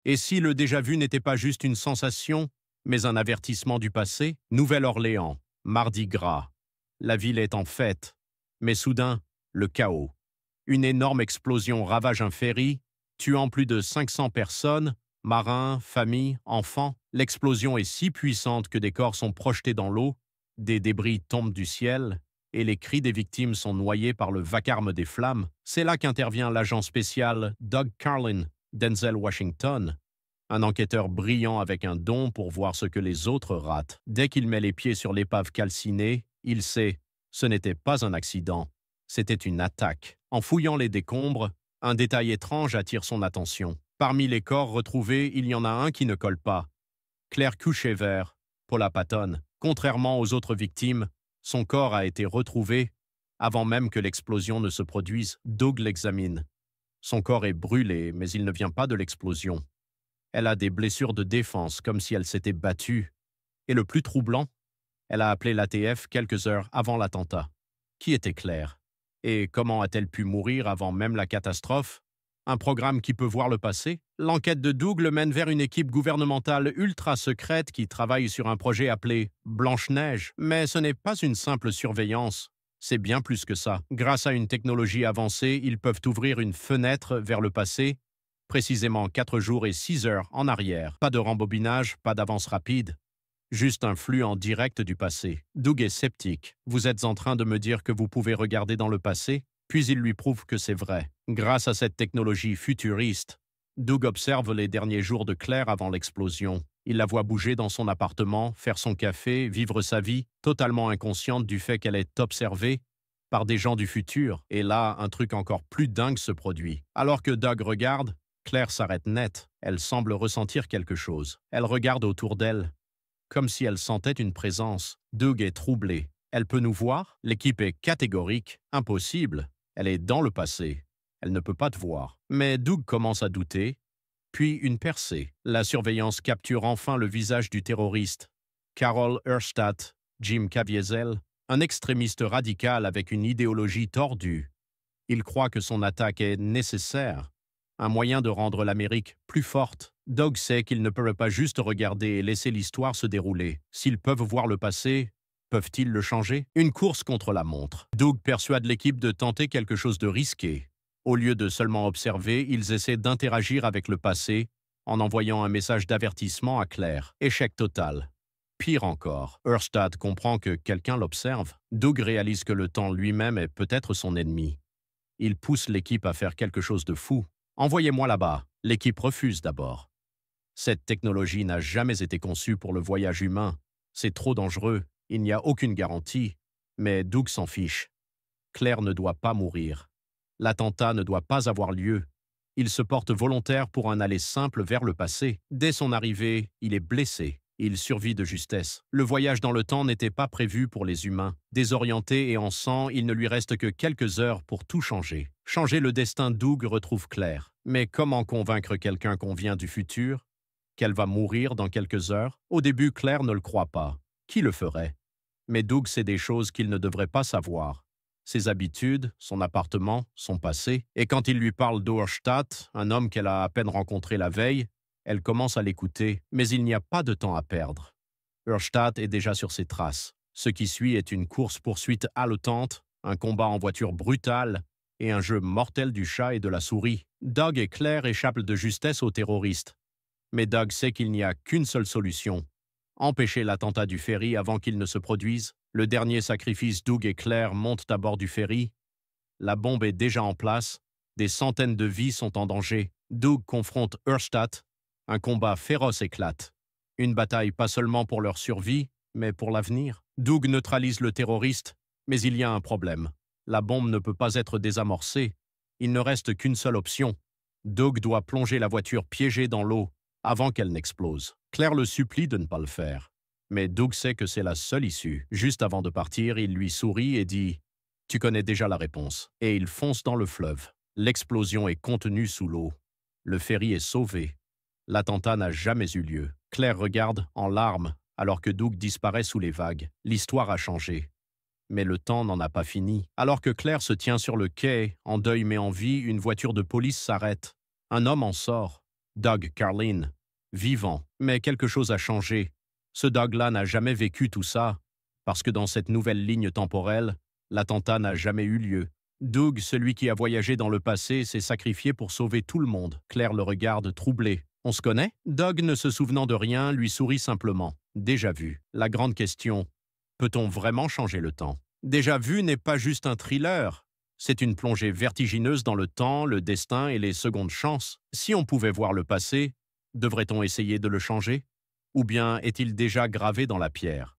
Et si le déjà-vu n'était pas juste une sensation, mais un avertissement du passé? Nouvelle-Orléans, Mardi Gras. La ville est en fête. Mais soudain, le chaos. Une énorme explosion ravage un ferry, tuant plus de 500 personnes, marins, familles, enfants. L'explosion est si puissante que des corps sont projetés dans l'eau, des débris tombent du ciel, et les cris des victimes sont noyés par le vacarme des flammes. C'est là qu'intervient l'agent spécial Doug Carlin, Denzel Washington, un enquêteur brillant avec un don pour voir ce que les autres ratent. Dès qu'il met les pieds sur l'épave calcinée, il sait, ce n'était pas un accident, c'était une attaque. En fouillant les décombres, un détail étrange attire son attention. Parmi les corps retrouvés, il y en a un qui ne colle pas. Claire Kuchever, Paula Patton. Contrairement aux autres victimes, son corps a été retrouvé avant même que l'explosion ne se produise. Doug l'examine. Son corps est brûlé, mais il ne vient pas de l'explosion. Elle a des blessures de défense, comme si elle s'était battue. Et le plus troublant, elle a appelé l'ATF quelques heures avant l'attentat. Qui était Claire? Et comment a-t-elle pu mourir avant même la catastrophe? Un programme qui peut voir le passé? L'enquête de Doug le mène vers une équipe gouvernementale ultra secrète qui travaille sur un projet appelé Blanche-Neige. Mais ce n'est pas une simple surveillance. C'est bien plus que ça. Grâce à une technologie avancée, ils peuvent ouvrir une fenêtre vers le passé, précisément 4 jours et 6 heures en arrière. Pas de rembobinage, pas d'avance rapide. Juste un flux en direct du passé. Doug est sceptique. Vous êtes en train de me dire que vous pouvez regarder dans le passé? Puis il lui prouve que c'est vrai. Grâce à cette technologie futuriste, Doug observe les derniers jours de Claire avant l'explosion. Il la voit bouger dans son appartement, faire son café, vivre sa vie, totalement inconsciente du fait qu'elle est observée par des gens du futur. Et là, un truc encore plus dingue se produit. Alors que Doug regarde, Claire s'arrête net. Elle semble ressentir quelque chose. Elle regarde autour d'elle, comme si elle sentait une présence. Doug est troublé. Elle peut nous voir? L'équipe est catégorique. Impossible. Elle est dans le passé. Elle ne peut pas te voir. Mais Doug commence à douter. Puis une percée. La surveillance capture enfin le visage du terroriste. Carol Erstadt, Jim Caviezel, un extrémiste radical avec une idéologie tordue. Il croit que son attaque est nécessaire. Un moyen de rendre l'Amérique plus forte. Doug sait qu'il ne peut pas juste regarder et laisser l'histoire se dérouler. S'ils peuvent voir le passé, peuvent-ils le changer? Une course contre la montre. Doug persuade l'équipe de tenter quelque chose de risqué. Au lieu de seulement observer, ils essaient d'interagir avec le passé en envoyant un message d'avertissement à Claire. Échec total. Pire encore, Erstadt comprend que quelqu'un l'observe. Doug réalise que le temps lui-même est peut-être son ennemi. Il pousse l'équipe à faire quelque chose de fou. Envoyez-moi là-bas. L'équipe refuse d'abord. Cette technologie n'a jamais été conçue pour le voyage humain. C'est trop dangereux. Il n'y a aucune garantie. Mais Doug s'en fiche. Claire ne doit pas mourir. L'attentat ne doit pas avoir lieu. Il se porte volontaire pour un aller simple vers le passé. Dès son arrivée, il est blessé. Il survit de justesse. Le voyage dans le temps n'était pas prévu pour les humains. Désorienté et en sang, il ne lui reste que quelques heures pour tout changer. Changer le destin, Doug retrouve Claire. Mais comment convaincre quelqu'un qu'on vient du futur? Qu'elle va mourir dans quelques heures? Au début, Claire ne le croit pas. Qui le ferait? Mais Doug sait des choses qu'il ne devrait pas savoir. Ses habitudes, son appartement, son passé. Et quand il lui parle d'Oerstadt, un homme qu'elle a à peine rencontré la veille, elle commence à l'écouter, mais il n'y a pas de temps à perdre. Erstadt est déjà sur ses traces. Ce qui suit est une course-poursuite haletante, un combat en voiture brutal et un jeu mortel du chat et de la souris. Doug et Claire échappent de justesse aux terroristes. Mais Doug sait qu'il n'y a qu'une seule solution. Empêcher l'attentat du ferry avant qu'il ne se produise. Le dernier sacrifice, Doug et Claire montent à bord du ferry. La bombe est déjà en place. Des centaines de vies sont en danger. Doug confronte Erstadt. Un combat féroce éclate. Une bataille pas seulement pour leur survie, mais pour l'avenir. Doug neutralise le terroriste, mais il y a un problème. La bombe ne peut pas être désamorcée. Il ne reste qu'une seule option. Doug doit plonger la voiture piégée dans l'eau avant qu'elle n'explose. Claire le supplie de ne pas le faire. Mais Doug sait que c'est la seule issue. Juste avant de partir, il lui sourit et dit « Tu connais déjà la réponse ». Et il fonce dans le fleuve. L'explosion est contenue sous l'eau. Le ferry est sauvé. L'attentat n'a jamais eu lieu. Claire regarde, en larmes, alors que Doug disparaît sous les vagues. L'histoire a changé. Mais le temps n'en a pas fini. Alors que Claire se tient sur le quai, en deuil mais en vie, une voiture de police s'arrête. Un homme en sort. Doug Carlin, vivant. Mais quelque chose a changé. Ce Doug-là n'a jamais vécu tout ça, parce que dans cette nouvelle ligne temporelle, l'attentat n'a jamais eu lieu. Doug, celui qui a voyagé dans le passé, s'est sacrifié pour sauver tout le monde. Claire le regarde troublée. On se connaît? Doug, ne se souvenant de rien, lui sourit simplement. Déjà vu. La grande question, peut-on vraiment changer le temps? Déjà vu n'est pas juste un thriller. C'est une plongée vertigineuse dans le temps, le destin et les secondes chances. Si on pouvait voir le passé, devrait-on essayer de le changer? Ou bien est-il déjà gravé dans la pierre?